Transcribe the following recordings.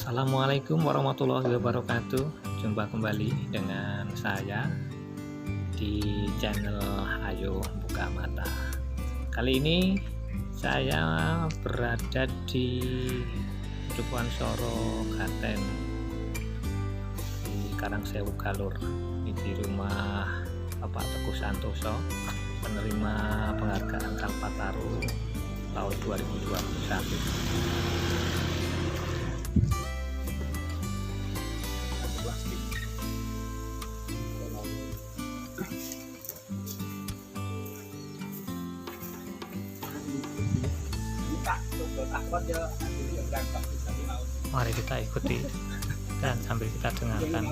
Assalamualaikum warahmatullahi wabarakatuh. Jumpa kembali dengan saya di channel Ayo Buka Mata. Kali ini saya berada di Dukuhan Soro, Klaten, di Karangsewu Galur. Ini di rumah Bapak Teguh Santoso, penerima penghargaan Kalpataru tahun 2021. Mari kita ikuti dan sambil kita dengarkan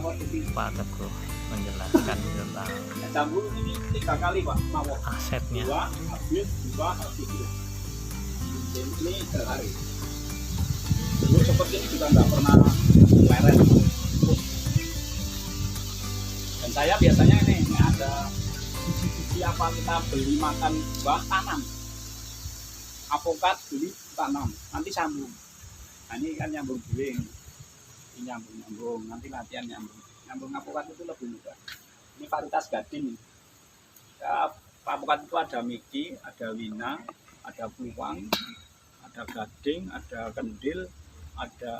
Pak Teguh menjelaskan tentang Jambul ini 3 kali Pak mawon. asetnya. Habis ini sehari. Dulu seperti ini juga nggak pernah leret. Dan saya biasanya ini ada siapa kita beli makan buah tanam. Apokat beli tanam, nanti sambung. Nah, ini kan nyambung giling. Ini nyambung, nanti latihan nyambung apokat itu lebih mudah. Ini varietas gading. Ya, apokat itu ada miki, ada wina, ada pluwang, ada gading, ada kendil, ada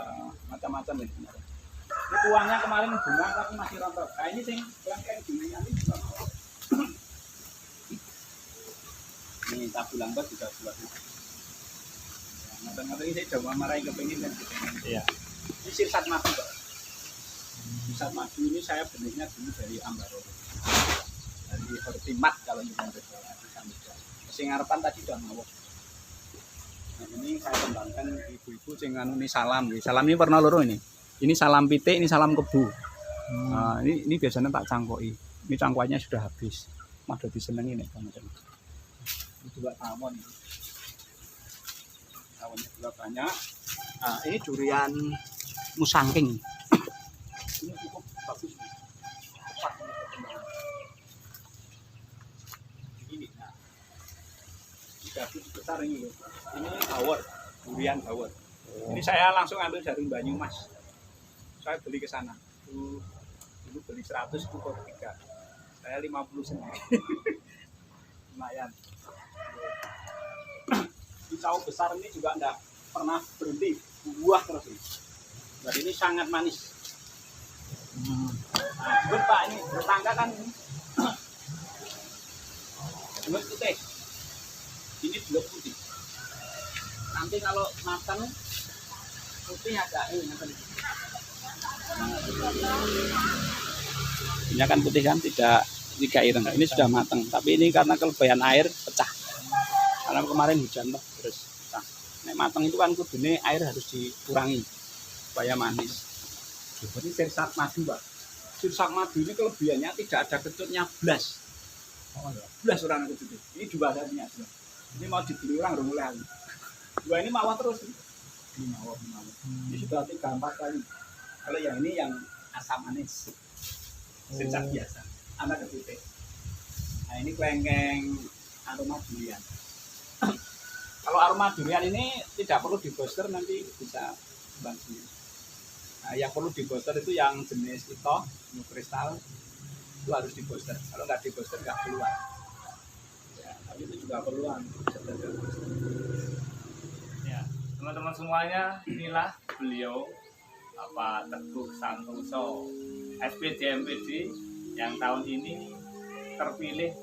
macam-macam ini. Ini pluwangnya kemarin bunga tapi masih rontok. Nah, ini sing kelengkeng gini ini juga. Ini tabu lambat juga buatnya. Nonton-nonton ini saya udah marahin kepingin kan. Iya. Ini sirsat madu Pak. Sirsat madu ini saya benihnya dulu dari Ambaro. Dari Hortimat kalau kita berjualan di Samudra. Sing ngarepan tadi udah ngawok. Nah ini saya kembangkan ibu-ibu sing anu ini salam. Salam ini warna loro ini. Ini salam pitik, ini salam kebu. Nah, ini biasanya tak cangkoi. Ini cangkokannya sudah habis. Madu disenengi nih teman-teman. Ini juga tawon. Tawonnya juga banyak. Nah, ini durian musangking. Ini cukup bagus. Cepat perkembangan. Ini nah. Ini besar ini loh. Ini bawor, durian bawor. Ini saya langsung ambil dari Banyumas. Saya beli ke sana. Dulu beli 100 itu kok 3. Saya 50 sendiri. Lumayan. Pisau besar ini juga enggak pernah berhenti buah terus ini. Jadi ini sangat manis. Nah, jebet Pak ini bertangga kan ini. Jebet putih. Ini belum putih. Nanti kalau matang putih agak ini nanti. Ini kan putih kan tidak ireng. Ini sudah matang, tapi ini karena kelebihan air pecah. Karena kemarin hujan loh, terus pecah. Nek matang itu kan kudune air harus dikurangi supaya manis. Ini sirsat madu Pak. Sirsat madu ini kelebihannya tidak ada kecutnya blas. Blas orang kecut. Ini dua satunya. Ini mau dibeli orang udah mulai. Dua ini mawar terus. Ini mawar. Ini sudah 3-4 kali. Kalau yang ini yang asam manis. Sirsat biasa. Anak kecut. Nah ini kelengkeng aroma durian. Kalau aroma durian ini tidak perlu di booster, nanti bisa kembang sendiri. Nah, yang perlu di booster itu yang jenis itu, kristal itu harus di booster. Kalau nggak di booster nggak keluar. Ya, tapi itu juga perluan. Ya, teman-teman semuanya, inilah beliau Bapak Teguh Santoso, SPDMPD yang tahun ini terpilih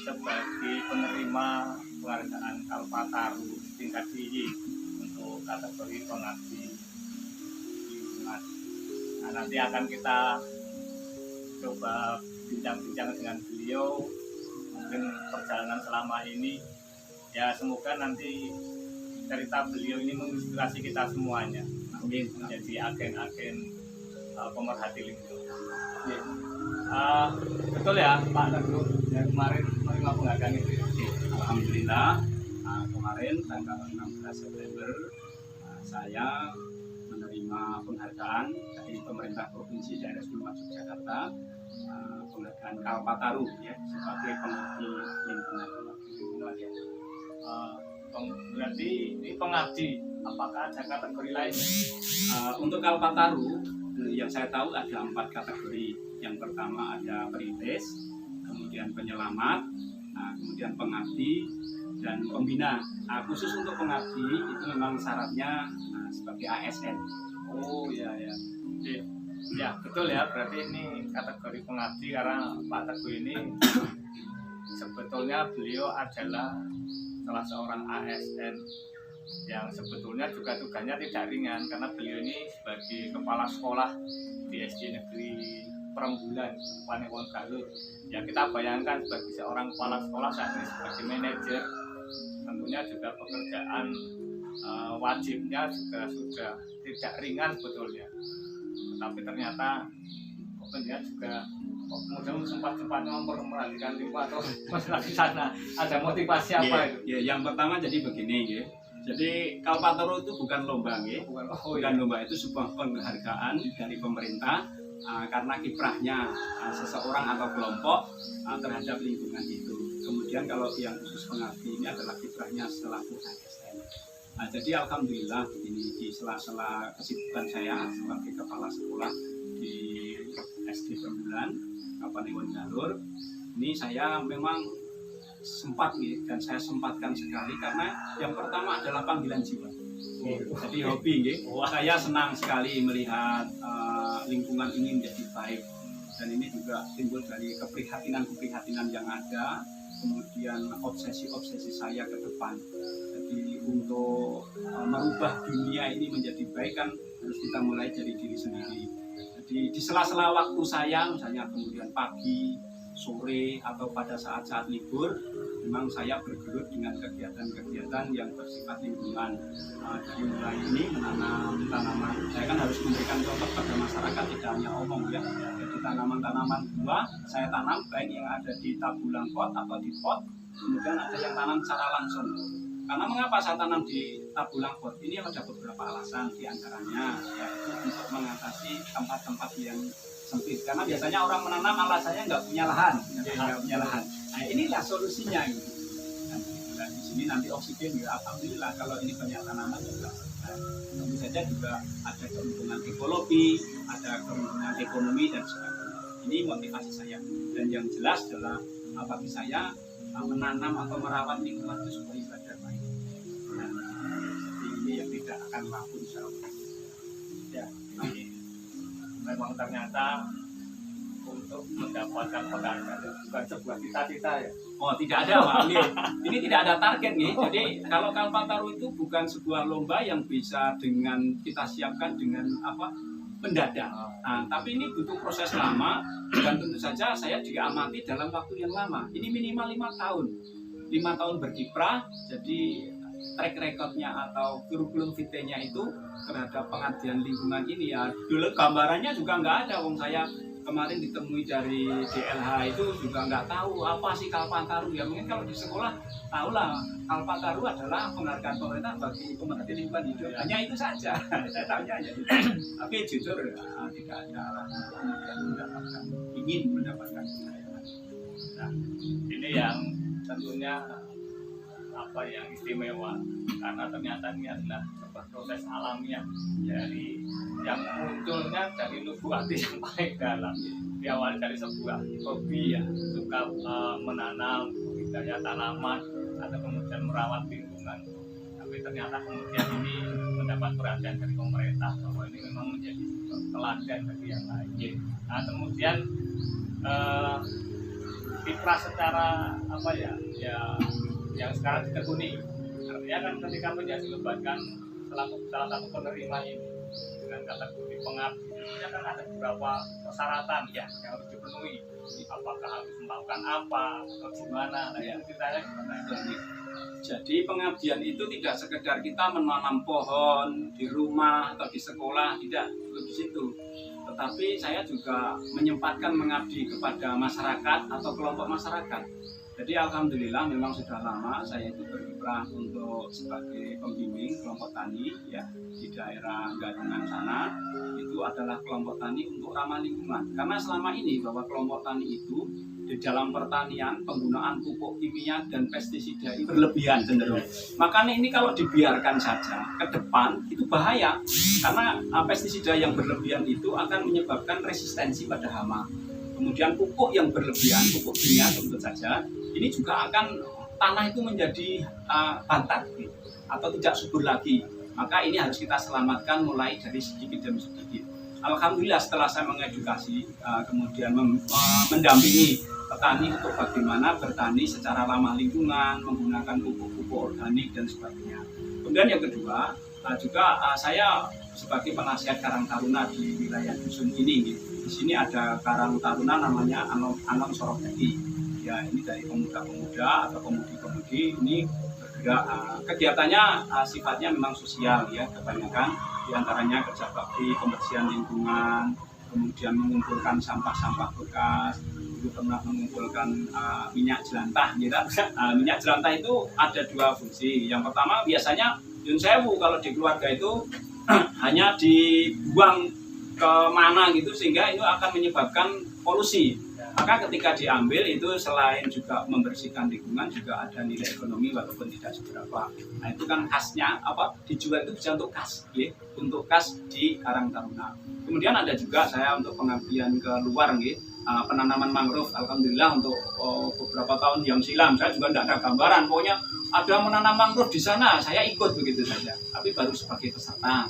sebagai penerima penghargaan Kalpataru tingkat tinggi untuk kategori pengabdi lingkungan. Nah, nanti akan kita coba bincang-bincang dengan beliau, mungkin perjalanan selama ini. Ya semoga nanti cerita beliau ini menginspirasi kita semuanya. Amin. Menjadi agen-agen pemerhati lingkungan. Betul ya Pak Teguh, yang kemarin menerima penghargaan itu. Alhamdulillah, kemarin tanggal 16 September saya menerima penghargaan dari pemerintah Provinsi Daerah Istimewa Yogyakarta, penghargaan Kalpataru ya, sebagai pengabdi lingkungan ya. Berarti ini pengabdi. Apakah ada kategori lain? Untuk Kalpataru yang saya tahu ada 4 kategori. Yang pertama ada perintis, kemudian penyelamat, kemudian pengabdi, dan pembina. Khusus untuk pengabdi itu memang syaratnya sebagai ASN. Oh iya ya. Ya betul ya, berarti ini kategori pengabdi karena Pak Teguh ini sebetulnya beliau adalah salah seorang ASN yang sebetulnya juga tugasnya tidak ringan karena beliau ini sebagai kepala sekolah di SD Negeri Perembulan Panewon Galur. Ya kita bayangkan sebagai seorang kepala sekolah saat ini sebagai manajer, tentunya juga pekerjaan wajibnya juga sudah tidak ringan sebetulnya. Tapi ternyata pendidikan juga kemudian sempat-sempatnya memperhatikan lingkungan atau masalah di sana. Ada motivasi apa itu? Ya, yang pertama jadi begini ya. Jadi Kalpataru itu bukan lomba ya. Bukan lomba, itu sebuah penghargaan dari pemerintah karena kiprahnya seseorang atau kelompok terhadap lingkungan itu. Kemudian kalau yang khusus pengabdi ini adalah kiprahnya selaku ASN. Jadi alhamdulillah begini, di sela-sela kesibukan saya sebagai kepala sekolah di SD Perembulan Kabupaten Galur, ini saya memang sempat nih, dan saya sempatkan sekali karena yang pertama adalah panggilan jiwa. Jadi hobi nih. Saya senang sekali melihat lingkungan ini menjadi baik, dan ini juga timbul dari keprihatinan yang ada, kemudian obsesi saya ke depan. Jadi untuk merubah dunia ini menjadi baik kan harus kita mulai dari diri sendiri. Jadi di sela-sela waktu saya, misalnya kemudian pagi, sore, atau pada saat-saat libur, memang saya bergelut dengan kegiatan-kegiatan yang bersifat lingkungan. Dari mulai ini menanam tanaman, saya kan harus memberikan contoh pada masyarakat, tidak hanya omong ya. Jadi tanaman-tanaman buah saya tanam baik yang ada di tabulang pot atau di pot, kemudian ada yang tanam secara langsung. Karena mengapa saya tanam di tabulang pot? Ini ada beberapa alasan, diantaranya yaitu untuk mengatasi tempat-tempat yang sempit. Karena biasanya orang menanam alasannya nggak punya lahan, Nah inilah solusinya gitu. Nah, di sini nanti oksigen juga alhamdulillah kalau ini banyak tanaman juga. Tentu saja juga ada keuntungan ekologi, ada keuntungan ekonomi dan sebagainya. Ini motivasi saya. Dan yang jelas adalah bagi saya menanam atau merawat lingkungan itu sebuah ibadah baik. Nah, jadi ini yang tidak akan laku insyaallah. Ya, memang ternyata untuk mendapatkan penghargaan bukan sebuah cita-cita ya. Oh tidak ada Pak, ini tidak ada target nih. Jadi kalau Kalpataru itu bukan sebuah lomba yang bisa dengan kita siapkan dengan mendadak. Tapi ini butuh proses lama dan tentu saja saya diamati dalam waktu yang lama. Ini minimal 5 tahun. 5 tahun berkiprah, jadi track recordnya atau kurikulum vitae-nya itu terhadap pengabdian lingkungan ini ya. Dulu gambarannya juga nggak ada, saya kemarin ditemui dari DLH itu juga nggak tahu apa sih Kalpataru ya. Mungkin kalau di sekolah tahulah Kalpataru adalah penghargaan pemerintah bagi pemerhati lingkungan hidup, hanya itu saja. Saya tahunya hanya itu. Tapi jujur tidak ada kemudian ingin mendapatkan penghargaan. Nah ini yang tentunya yang istimewa karena ternyata ini adalah sebuah proses alamiah dari yang munculnya dari lubuk hati yang paling dalam, diawali dari sebuah hobi ya, suka menanam budidaya tanaman atau kemudian merawat lingkungan, tapi ternyata kemudian ini mendapat perhatian dari pemerintah bahwa ini memang menjadi teladan bagi yang lain. Nah kemudian kiprah secara yang sekarang ditekuni, artinya kan ketika menjadi libatkan salah satu penerima ini dengan kategori pengabdi, ini kan ada beberapa persyaratan yang harus dipenuhi. Apakah harus melakukan apa atau gimana? Nah itu ceritanya gimana? Jadi pengabdian itu tidak sekedar kita menanam pohon di rumah atau di sekolah, tidak di situ. Tetapi saya juga menyempatkan mengabdi kepada masyarakat atau kelompok masyarakat. Jadi alhamdulillah memang sudah lama saya itu berkiprah untuk sebagai pembimbing kelompok tani ya di daerah Gadungan sana. Itu adalah kelompok tani untuk ramah lingkungan. Karena selama ini bahwa kelompok tani itu di dalam pertanian penggunaan pupuk kimia dan pestisida itu berlebihan cenderung. Makanya ini kalau dibiarkan saja ke depan itu bahaya karena pestisida yang berlebihan itu akan menyebabkan resistensi pada hama. Kemudian pupuk yang berlebihan, pupuk kimia tentu saja, ini juga akan tanah itu menjadi bantat atau tidak subur lagi. Maka ini harus kita selamatkan mulai dari sedikit demi sedikit. Alhamdulillah setelah saya mengedukasi, kemudian mendampingi petani untuk bagaimana bertani secara ramah lingkungan, menggunakan pupuk-pupuk organik dan sebagainya. Kemudian yang kedua, juga saya sebagai penasihat Karang Taruna di wilayah dusun ini. Di sini ada Karang Taruna namanya Anom Soroketi. Ya, ini dari pemuda-pemuda atau pemudi-pemudi ini bergerak. Kegiatannya sifatnya memang sosial ya, kebanyakan diantaranya kerja bakti, pembersihan lingkungan, kemudian mengumpulkan sampah-sampah bekas, itu pernah mengumpulkan minyak jelantah. Gitu. Minyak jelantah itu ada dua fungsi. Yang pertama biasanya Yun Sewu kalau di keluarga itu hanya dibuang ke mana gitu sehingga itu akan menyebabkan polusi. Maka ketika diambil itu selain juga membersihkan lingkungan juga ada nilai ekonomi walaupun tidak seberapa. Nah itu kan khasnya dijual itu bisa untuk kas, ya, untuk kas di Karang Taruna. Kemudian ada juga saya untuk pengabdian ke luar, ya, penanaman mangrove. Alhamdulillah untuk beberapa tahun yang silam saya juga tidak ada gambaran. Pokoknya ada menanam mangrove di sana, saya ikut begitu saja. Tapi baru sebagai peserta.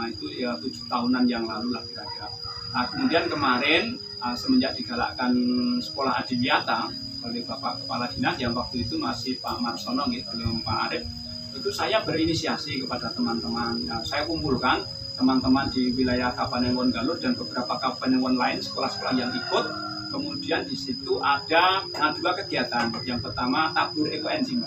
Itu ya 7 tahunan yang lalu lah kira-kira. Nah, kemudian kemarin semenjak digalakkan sekolah adiwiyata oleh Bapak Kepala Dinas yang waktu itu masih Pak Marsono gitu, belum Pak Arif, itu saya berinisiasi kepada teman-teman. Saya kumpulkan teman-teman di wilayah Kapanewon Galuh dan beberapa Kapanewon lain sekolah-sekolah yang ikut. Kemudian di situ ada dua kegiatan. Yang pertama tabur ekoenzim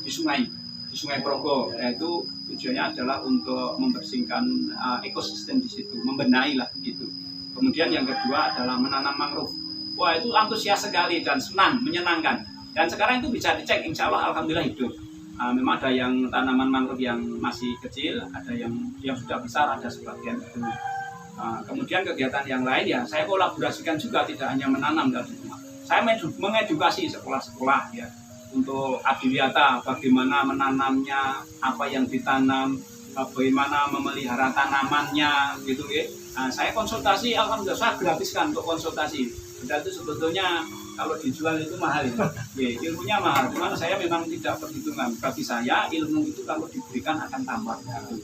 di Sungai Progo, yaitu tujuannya adalah untuk membersihkan ekosistem di situ, membenahi lah begitu. Kemudian yang kedua adalah menanam mangrove. Wah itu antusias sekali dan senang, menyenangkan. Dan sekarang itu bisa dicek, insya Allah alhamdulillah hidup. Memang ada yang tanaman mangrove yang masih kecil, ada yang sudah besar, ada sebagian itu. Kemudian kegiatan yang lain ya saya kolaborasikan juga, tidak hanya menanam dan semua. Saya mengedukasi sekolah-sekolah ya untuk adiwiyata, bagaimana menanamnya, apa yang ditanam, bagaimana memelihara tanamannya gitu ya. Saya konsultasi, alhamdulillah saya gratiskan untuk konsultasi. Padahal itu sebetulnya kalau dijual itu mahal ya, ilmunya mahal. Cuman saya memang tidak perhitungan. Bagi saya ilmu itu kalau diberikan akan tambah. Gitu.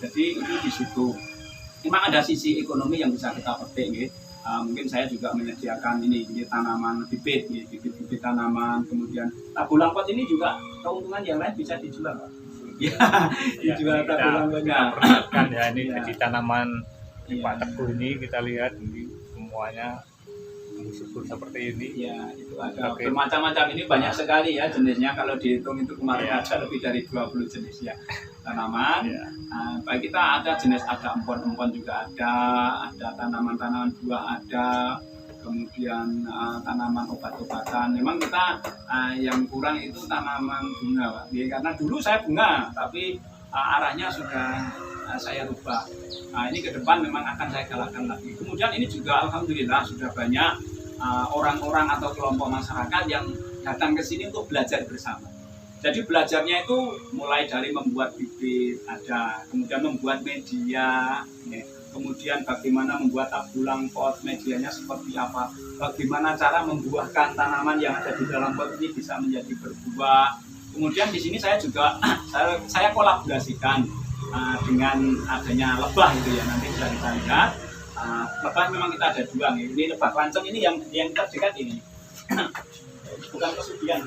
Jadi itu di situ. Memang ada sisi ekonomi yang bisa kita petik. Gitu. Mungkin saya juga menyediakan ini tanaman bibit tanaman, kemudian tabulang pot ini juga keuntungan yang lain bisa dijual. Ya, dijual tabulang potnya. Kan ya ini jadi tanaman di Pak Teguh ini kita lihat ini semuanya subur seperti ini. Ya, itu ada bermacam-macam, ini banyak sekali ya jenisnya, kalau dihitung itu kemarin ada lebih dari 20 jenis ya tanaman. Baik kita ada jenis, ada empon-empon juga ada tanaman-tanaman buah ada, kemudian tanaman obat-obatan. Memang kita yang kurang itu tanaman bunga, Pak. Ya, karena dulu saya bunga, tapi arahnya sudah saya rubah. Nah ini ke depan memang akan saya galakkan lagi. Kemudian ini juga alhamdulillah sudah banyak orang-orang atau kelompok masyarakat yang datang ke sini untuk belajar bersama. Jadi belajarnya itu mulai dari membuat bibit ada, kemudian membuat media, ya. Kemudian bagaimana membuat tabulang pot, medianya seperti apa, bagaimana cara membuahkan tanaman yang ada di dalam pot ini bisa menjadi berbuah. Kemudian di sini saya juga saya kolaborasikan dengan adanya lebah itu ya, nanti bisa kita lihat. Lebah memang kita ada dua nih. Ini lebah lanceng ini yang terdekat ini. Bukan kesugihan.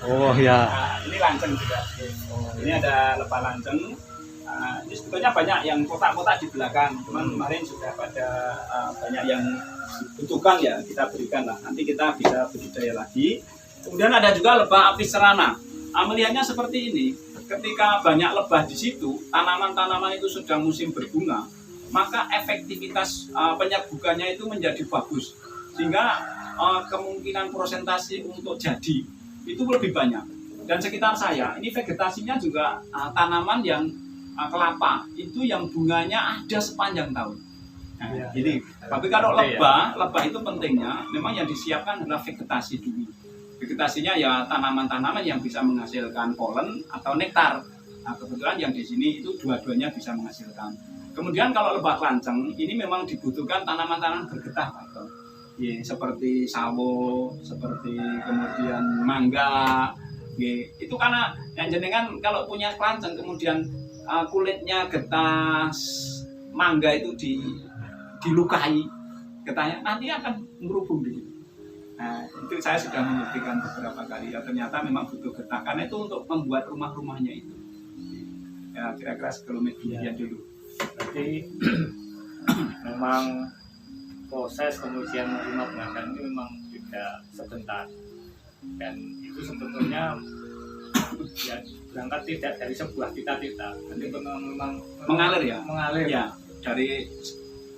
Oh ya. Ini lanceng juga. Ini ada lebah lanceng. Ini sebetulnya banyak yang kotak-kotak di belakang. Cuman kemarin sudah pada banyak yang dibutuhkan ya, kita berikan lah. Nanti kita bisa budidaya lagi. Kemudian ada juga lebah apis serana. Melihatnya seperti ini. Ketika banyak lebah di situ, tanaman-tanaman itu sudah musim berbunga, maka efektivitas penyerbukannya itu menjadi bagus, sehingga kemungkinan prosentasi untuk jadi itu lebih banyak. Dan sekitar saya ini vegetasinya juga tanaman yang kelapa itu yang bunganya ada sepanjang tahun. Nah, Ya, ini. ya. Tapi kalau Oke, lebah itu pentingnya memang yang disiapkan adalah vegetasi dulu. Vegetasinya ya tanaman-tanaman yang bisa menghasilkan polen atau nektar. Nah, kebetulan yang di sini itu dua-duanya bisa menghasilkan. Kemudian kalau lebah kelanceng ini memang dibutuhkan tanaman-tanaman bergetah, Pak Eko. Ya, seperti sawo, seperti kemudian mangga. Ya, itu karena yang jenengan kalau punya kelanceng kemudian kulitnya getah mangga itu dilukai getahnya nanti akan merubung di situ. Nah, itu saya sudah membuktikan beberapa kali ya ternyata memang butuh getah karena itu untuk membuat rumah-rumahnya itu. Ya kira-kira sekelumit demikian dulu. Berarti memang proses kemudian menerima pengajaran ini memang tidak sebentar, dan itu sebetulnya ya berangkat tidak dari sebuah cita-cita, tapi memang Mengalir ya? mengalir Ya, dari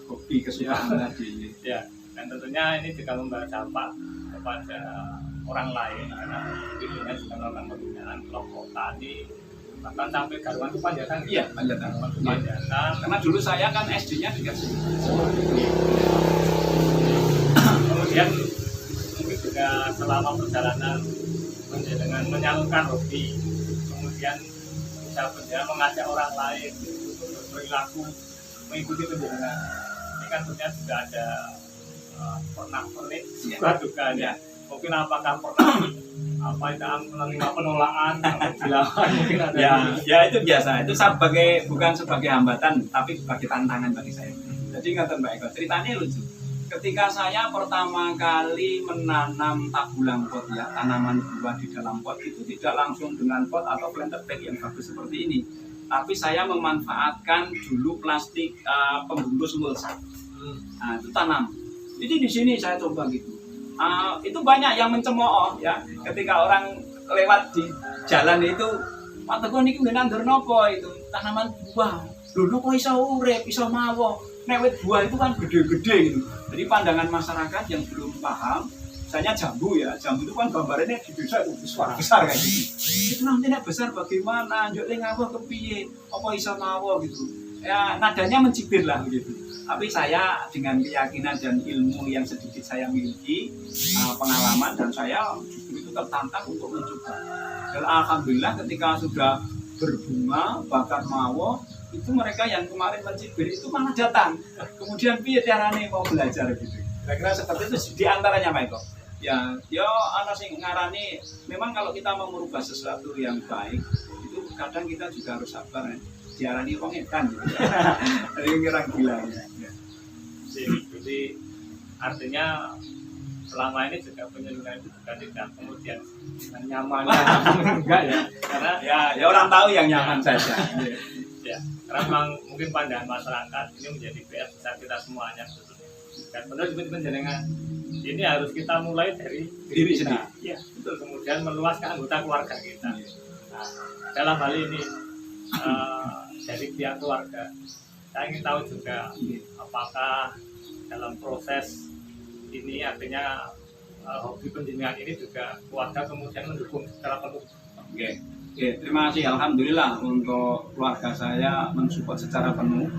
hobi kesukaan tadi. ya, dan tentunya ini juga membawa dampak kepada orang lain karena dirinya juga melakukan pembinaan kelompok tani bahkan sampai garuan itu panjatan. Iya, panjatan. Panjatan. Karena dulu saya kan SD-nya dikasih. Kemudian mungkin juga selama perjalanan dengan menyalurkan hobi, kemudian bisa penjelasan mengajak orang lain untuk berperilaku mengikuti penjelasan. Ini kan tentunya juga ada pernah pelik suka dukanya. Mungkin apakah pernah menerima penolakan atau bilangan mungkin ada. Ya itu biasa. Itu bukan sebagai hambatan, tapi sebagai tantangan bagi saya. Jadi nggak Mbak Eko, ceritanya lucu. Ketika saya pertama kali menanam tabulang pot ya, tanaman buah di dalam pot itu tidak langsung dengan pot atau planter bag yang bagus seperti ini. Tapi saya memanfaatkan dulu plastik pembungkus mulsa. Nah, itu tanam. Jadi di sini saya coba gitu. Itu banyak yang mencemooh ya. Ketika orang lewat di jalan itu, Pak Teguh niki nandur nopo itu tanaman buah. Dulu kok iso urip, iso mawo. Nek buah itu kan gede-gede gitu. Jadi pandangan masyarakat yang belum paham, misalnya jambu ya, jambu itu kan gambarnya di desa itu besar kayak gitu. Itu nanti nek besar bagaimana? Njuk ning ngawuh kepiye? Apa iso mawo gitu. Ya nadanya mencibir lah begitu. Tapi saya dengan keyakinan dan ilmu yang sedikit saya miliki, pengalaman dan saya justru itu tertantang untuk mencoba. Dan alhamdulillah ketika sudah berbunga, bahkan mawo, itu mereka yang kemarin mencibir itu malah datang. Kemudian piye carane mau belajar gitu. Kira-kira seperti itu di antaranya Pak Eko. Ya ana sing ngarani memang kalau kita mau merubah sesuatu yang baik, itu kadang kita juga harus sabar ya. Diarani wong edan gitu. Jadi kira gila ya. Jadi artinya selama ini juga penyaluran itu juga tidak kemudian dengan nyaman enggak ya, karena ya orang tahu yang nyaman saja. Ya, karena memang mungkin pandangan masyarakat ini menjadi PR besar kita semuanya. Dan benar juga jenengan ini harus kita mulai dari diri sendiri. Ya, betul. Kemudian meluas ke anggota keluarga kita. Nah, dalam hal ini dari pihak keluarga, saya ingin tahu juga apakah dalam proses ini artinya hobi pendidikan ini juga keluarga kemudian mendukung secara penuh. Oke, terima kasih. Alhamdulillah untuk keluarga saya mensupport secara penuh.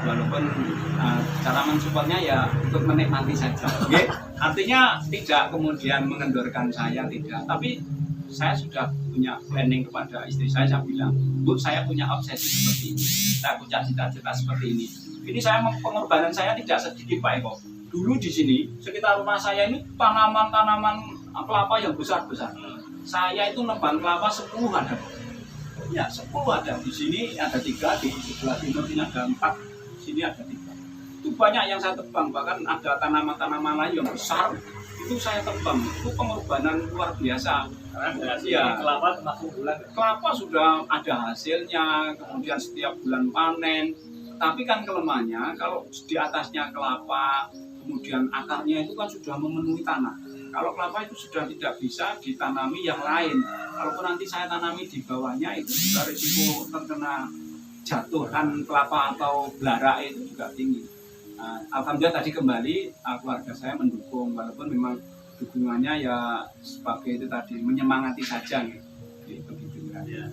Walaupun cara mensupportnya ya untuk menikmati saja. Artinya tidak kemudian mengendorkan saya, tidak. Tapi saya sudah punya planning kepada istri saya bilang, Bu, saya punya obsesi seperti ini. Saya punya cita-cita seperti ini. Ini pengorbanan saya tidak sedikit Pak Eko. Dulu di sini sekitar rumah saya ini tanaman-tanaman kelapa yang besar-besar. Saya itu nebang kelapa 10 ada. Ya 10 ada. Di sini ada 3, di sebelah timur ini ada 4, di sini ada 3. Itu banyak yang saya tebang, bahkan ada tanaman-tanaman lain yang besar. Itu saya tebang. Itu pengorbanan luar biasa. Karena ya, kelapa termasuk bulan. Kelapa sudah ada hasilnya, kemudian setiap bulan panen. Tapi kan kelemahannya kalau di atasnya kelapa, kemudian akarnya itu kan sudah memenuhi tanah. Kalau kelapa itu sudah tidak bisa ditanami yang lain. Kalaupun nanti saya tanami di bawahnya itu juga risiko terkena jatuhan kelapa atau belara itu juga tinggi. Alhamdulillah tadi kembali keluarga saya mendukung, walaupun memang dukungannya ya sebagai itu tadi menyemangati saja gitu. Begitu ya.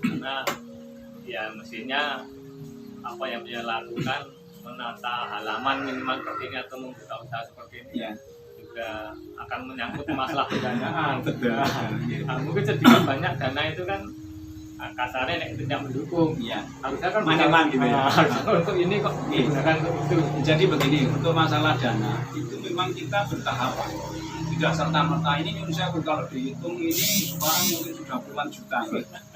Karena ya mestinya apa yang dia lakukan menata halaman minimal seperti ini atau membuka usaha seperti ini Ya. juga akan menyangkut masalah pendanaan. Betul. Nah, mungkin sedikit banyak dana itu kan kasarnya nek tidak mendukung. Iya. Harusnya kan Manajemen gitu ya. harusnya untuk ini kok digunakan untuk itu. Jadi begini, untuk masalah dana itu memang kita bertahap. Tidak serta-merta ini Indonesia kalau dihitung ini sekarang mungkin sudah puluhan juta.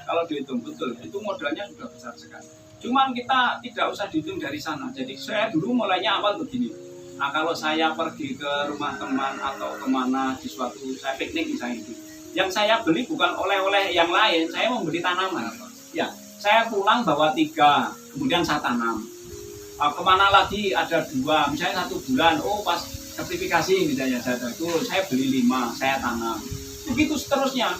Kalau dihitung betul, itu modalnya sudah besar sekali. Cuman kita tidak usah dihitung dari sana. Jadi saya dulu mulainya awal begini. Nah, kalau saya pergi ke rumah teman atau kemana di suatu saya piknik misalnya itu, yang saya beli bukan oleh-oleh yang lain, saya membeli tanaman. Ya, saya pulang bawa 3, kemudian saya tanam. Kemana lagi ada 2, misalnya 1 bulan, oh pas sertifikasi misalnya saya beli 5, saya tanam. Begitu seterusnya.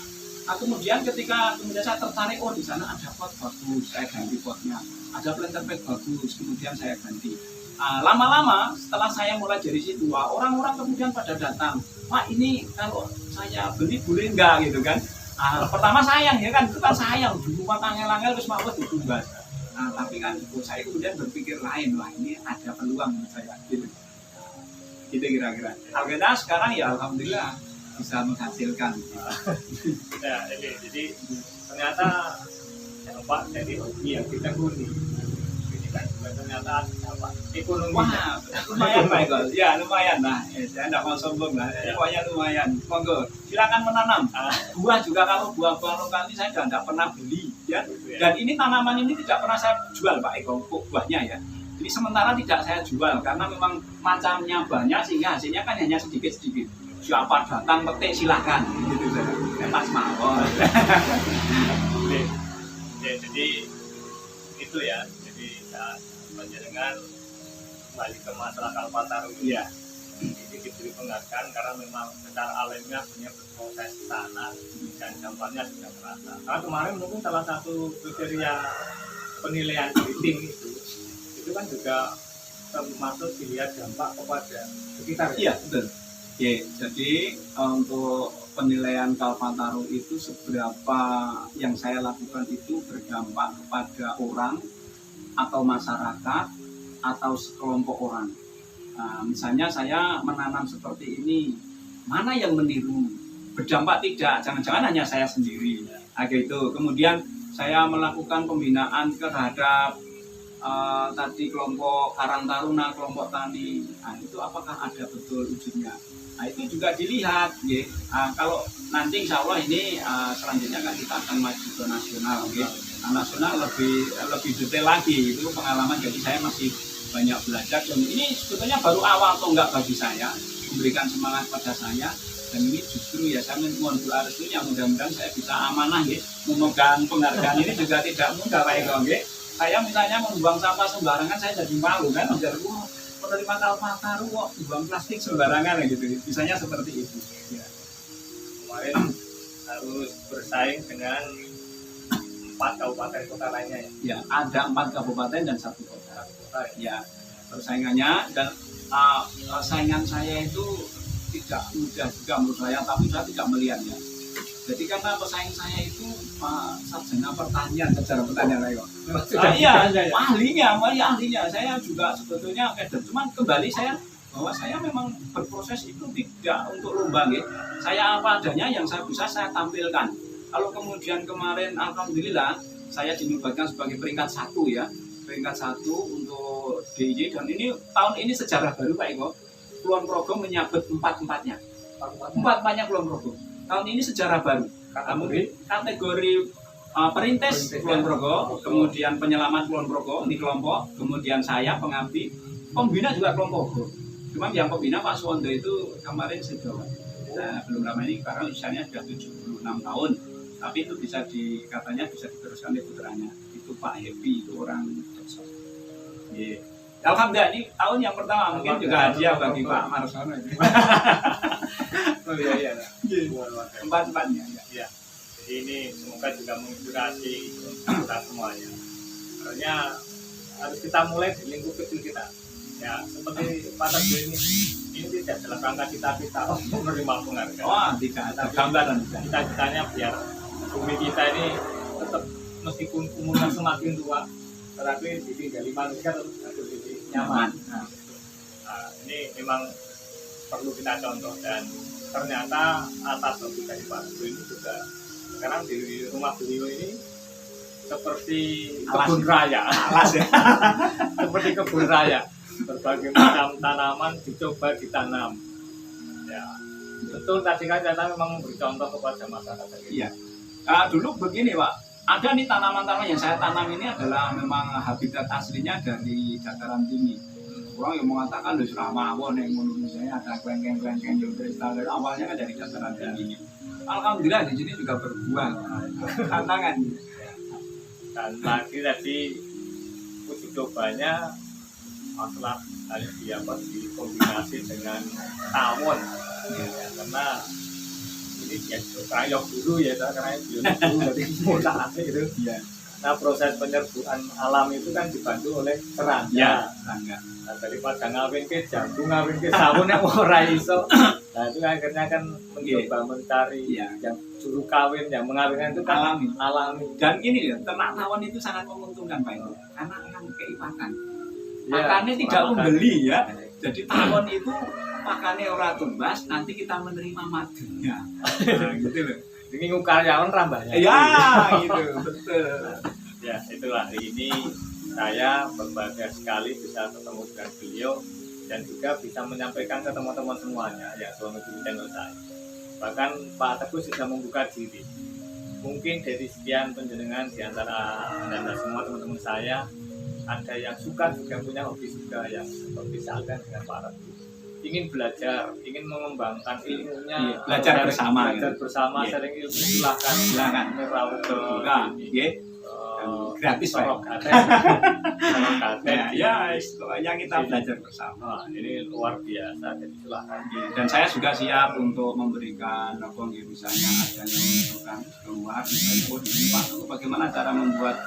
Nah, kemudian ketika saya tertarik, oh di sana ada pot bagus, saya ganti potnya. Ada planter bed bagus, kemudian saya ganti. Lama-lama setelah saya mulai dari situ, orang-orang kemudian pada datang, Pak ini kalau saya beli boleh enggak gitu kan? Pertama sayang ya kan, itu kan sayang, dulu angel-angel terus mau ditumbas. Tapi kan saya kemudian berpikir lain, wah ini ada peluang menurut saya gitu. Gitu kira-kira. Akhirnya sekarang ya alhamdulillah bisa menghasilkan. Ya, jadi ternyata Pak jadi hobi yang kita kuni. Ini kan juga ternyata apa? Ekonomi. Wah, lumayan Pak Eko. Ya lumayan lah. Saya tidak mau sombong lah. Lumayan. Monggo, silakan menanam. Buah juga kalau buah-buah lokal ini saya sudah tidak pernah beli, ya. Dan ini tanaman ini tidak pernah saya jual Pak Eko, buahnya ya. Jadi sementara tidak saya jual karena memang macamnya banyak sehingga hasilnya kan hanya sedikit-sedikit. Siapa datang petik silakan gitu saja. Pas mawon. Jadi itu ya. Jadi saat panjenengan kembali ke masalah Kalpataru ini, Iya. ini diberi penghargaan karena memang secara alamiah punya berproses di sana dan dampaknya sudah terasa. Karena kemarin mungkin salah satu kriteria penilaian dari tim itu kan juga termasuk dilihat dampak kepada sekitar. Iya betul. Oke, jadi untuk penilaian Kalpataru itu seberapa yang saya lakukan itu berdampak kepada orang atau masyarakat atau sekelompok orang. Misalnya saya menanam seperti ini, mana yang meniru? Berdampak tidak? Jangan-jangan hanya saya sendiri. Gitu. Kemudian saya melakukan pembinaan terhadap tadi kelompok Karang Taruna, kelompok tani. Itu apakah ada betul wujudnya? Itu juga dilihat, ya. Kalau nanti insya Allah ini selanjutnya kan kita akan maju ke nasional, ya. Nasional lebih detail lagi itu pengalaman. Jadi saya masih banyak belajar dan ini sebetulnya baru awal atau enggak bagi saya, memberikan semangat pada saya. Dan ini justru ya saya mohon doa restunya, mudah-mudahan saya bisa amanah, ya. Memegang penghargaan ini juga tidak mudah Pak Eko, ya. Saya misalnya membuang sampah sembarangan saya jadi malu kan, penerima Kalpataru kok buang plastik sembarangan gitu, misalnya seperti itu. Ya. Kemarin harus bersaing dengan 4 kabupaten kota lainnya ya. Ya, ada 4 kabupaten dan 1 kota. Ya, persaingannya dan saingan saya itu tidak mudah juga menurut saya, tapi saya tidak melihatnya. Jadi karena pesaing saya itu sarjana pertanian, secara pertanian Ayo. Iya, ahlinya. Saya juga sebetulnya cuman kembali saya bahwa saya memang berproses itu tidak untuk lomba, ya. Saya apa adanya yang saya bisa saya tampilkan. Kalau kemudian kemarin alhamdulillah saya dinobatkan sebagai peringkat 1 ya, peringkat 1 untuk DIY, dan ini tahun ini sejarah baru Pak Eko. Kulon Progo menyabet 4-4-nya. 4-4-nya Kulon Progo. Tahun ini sejarah baru. Kategori perintis Kulon Progo, kemudian penyelamat Kulon Progo di kelompok, kemudian saya pengabdi, pembina juga Kulon Progo. Cuman yang pembina Pak Suwondo itu kemarin sudah belum lama ini karena usianya sudah 76 tahun. Tapi itu katanya bisa diteruskan oleh putranya. Itu Pak Happy, itu orang sukses. Yeah. Alhamdulillah ini tahun yang pertama mungkin juga hadiah bagi Pak Marsono. Oh iya. 4-4-nya. Ya. Jadi ini semoga juga menginspirasi kita semuanya. Karena harus kita mulai di lingkup kecil kita. Ya, seperti Pak Teguh ini tidak dalam rangka kita untuk menerima penghargaan. Wah, tidak ada gambaran. Cita-citanya biar bumi kita ini tetap meskipun umurnya semakin tua, tetapi ditinggali manusia terus nyaman. Nah, ini memang perlu kita contoh, dan ternyata atas hobi dari Pak Teguh ini juga sekarang di rumah beliau ini seperti kebun raya, alas ya. seperti kebun raya, berbagai macam tanaman dicoba ditanam. Ya, betul tadi kan kita memang memberi contoh kepada masyarakat. Iya. Dulu begini Pak, ada nih tanaman-tanaman yang saya tanam ini adalah memang habitat aslinya dari dataran tinggi. Orang yang mengatakan lu Suramawon yang menurut saya ada kelengkeng-kelengkeng yang kristal, awalnya kan dari dataran tinggi. Alhamdulillah di sini juga berbuah. Tantangan. Dan lagi tadi uji cobanya masalah harus dikombinasi dengan tawon, ya, karena ini ya kayok dulu ya, karena dulu dari mulai itu. Iya. Nah, proses penyerbukan alam itu kan dibantu oleh serangga. Ya, serangga. Nah, daripada ngawin ke jagung, ngawin ke sawun yang ora iso. Nah, itu akhirnya kan mencoba mencari yang juru kawin, yang mengawinkan itu kan alami. Dan ini ya, ternak tawon itu sangat menguntungkan Pak Ibu, karena akan keipakan. Makannya tidak membeli ya. Jadi tawon itu makannya ora tumbas, nanti kita menerima madunya. Nah, gitu loh. Ini karyawan rambahnya. Ya, gitu, betul. Ya, itulah hari ini saya berbahagia sekali bisa ketemu dengan beliau dan juga bisa menyampaikan ke teman-teman semuanya yang selalu di channel saya. Bahkan Pak Teguh sudah membuka diri. Mungkin dari sekian penjenengan di antara anda semua teman-teman saya, ada yang suka juga punya hobi juga yang seperti saya dengan Pak Teguh. Ingin belajar, ingin mengembangkan ilmunya, belajar bersama, sering ilmu, silakan meraup ke gratis Pak. Yang kita belajar bersama. Ini luar biasa, jadi silakan. Dan saya juga siap untuk memberikan misalnya ada yang membutuhkan keluar, misalnya ini Pak, bagaimana cara membuat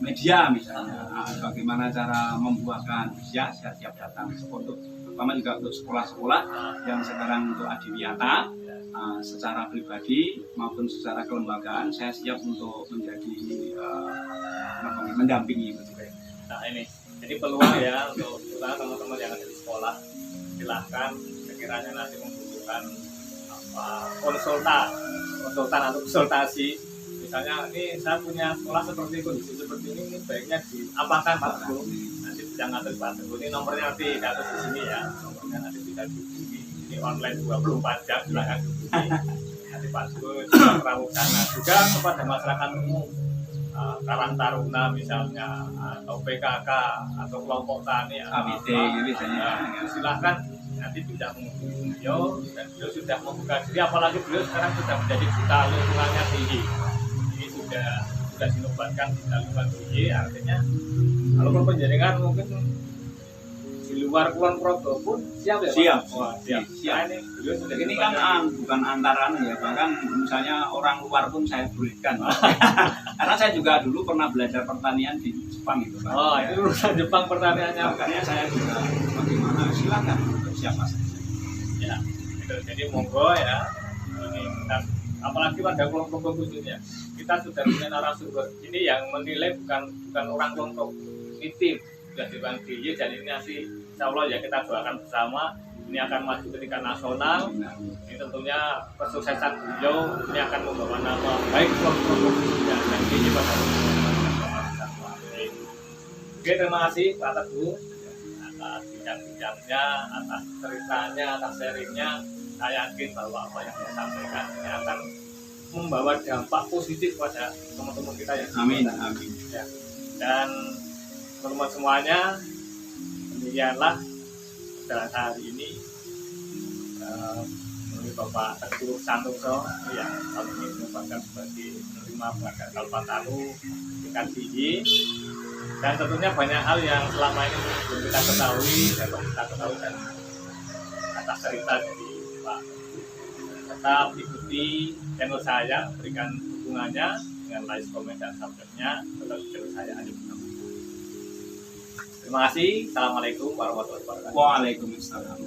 media misalnya, bagaimana cara membuahkan, siap datang untuk terutama juga untuk sekolah-sekolah yang sekarang untuk adiwiyata, secara pribadi maupun secara kelembagaan saya siap untuk menjadi mendampingi. Nah ini, jadi peluang ya untuk teman-teman yang ada di sekolah, silahkan sekiranya nanti membutuhkan konsultan atau konsultasi. Misalnya ini saya punya sekolah seperti kondisi seperti ini baiknya diapakan Pak Teguh, nanti bisa ngatur Pak Teguh. Ini nomornya nanti di atas di sini ya, nomornya nanti bisa dihubungi. Ini online 24 jam, silahkan dihubungi. Nanti Pak Teguh juga merawat sana. Juga kepada masyarakat umum, Karang Taruna misalnya, atau PKK atau kelompok tani, KBT silahkan nanti bisa menghubungi beliau, dan beliau sudah membuka diri, apalagi beliau sekarang sudah menjadi duta lingkungannya tinggi. Sudah dinobatkan di lingkungan tinggi, artinya kalau penjaringan mungkin di luar Kulon Progo pun siap ya siap. Siap. Nah, ini kan bukan antaran ya, bahkan misalnya orang luar pun saya bolehkan. Karena saya juga dulu pernah belajar pertanian di Jepang itu Pak. Ini urusan Jepang pertaniannya. Makanya saya juga bagaimana silakan untuk siapa saja. Ya, gitu. Jadi monggo ya. Ini kita, apalagi pada kelompok khususnya, kita sudah punya narasumber. Ini yang menilai bukan orang kelompok itu, sudah dibangun DIY, dan ini nanti insya Allah ya kita doakan bersama. Ini akan maju ke tingkat nasional. Ini tentunya kesuksesan beliau ini akan membawa nama baik kelompok khususnya dan DIY pada umumnya. Oke, terima kasih Pak Teguh atas bincang-bincangnya, atas ceritanya, atas sharingnya. Saya yakin bahwa apa yang saya sampaikan ini akan membawa dampak positif pada teman-teman kita ya. Amin. Ya. Dan teman-teman semuanya, demikianlah jalan hari ini melalui Bapak Teguh Santoso yang kami ini merupakan sebagai penerima penghargaan Kalpataru tingkat tinggi. Dan tentunya banyak hal yang selama ini belum kita ketahui dan atas cerita dari Pak. Tetap ikuti channel saya, berikan dukungannya dengan like, komen, dan subscribe-nya. Tetap channel saya Adi Purnama. Terima kasih. Assalamualaikum warahmatullahi wabarakatuh. Waalaikumsalam.